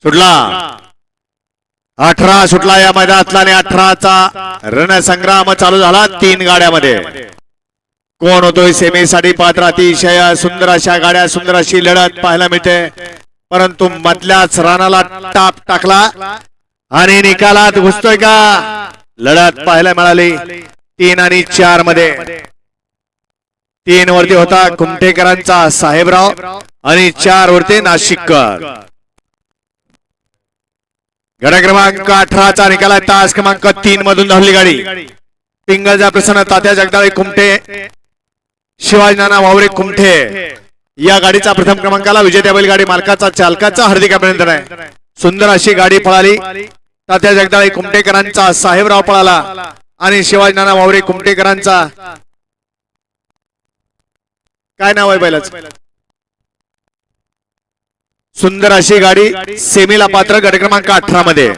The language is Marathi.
सुटला 18 सुटला या मैदानातला आणि 18चा रणसंग्राम चालू झाला 3 गाड्यामध्ये. कोण होतोय सेमीसाठी पात्र? अतिशय सुंदर अशा गाड्या, सुंदर अशी लढत पाहायला मिळते, परंतु मधल्याच रानाला टाप टाकला आणि निकालात घुसतोय का? लढत पाहायला मिळाली 3 आणि 4 मध्ये. 3 वरती होता कुमठेकरांचा साहेबराव आणि 4 वरती नाशिककर. गड क्रमांक 18चा निकाला तास क्रमांक 3 मधून धावली गाडी. पिंगळजा प्रसन्न तात्या जगदाळे कुमठे, शिवाजी नाना वावरे कुमठे या गाडीचा प्रथम क्रमांकाला विजेत्या बैलगाडी मालकाचा चालकाचा हार्दिक अभिनंदन आहे. सुंदर अशी गाडी पळाली. तात्या जगदाळे कुमठेकरांचा साहेबराव पळाला आणि शिवाजी नाना वावरे कुमठेकरांचा काय नाव आहे बैलाचं? सुंदर अशी गाडी सेमीला पात्र गट क्रमांक 18 मध्ये.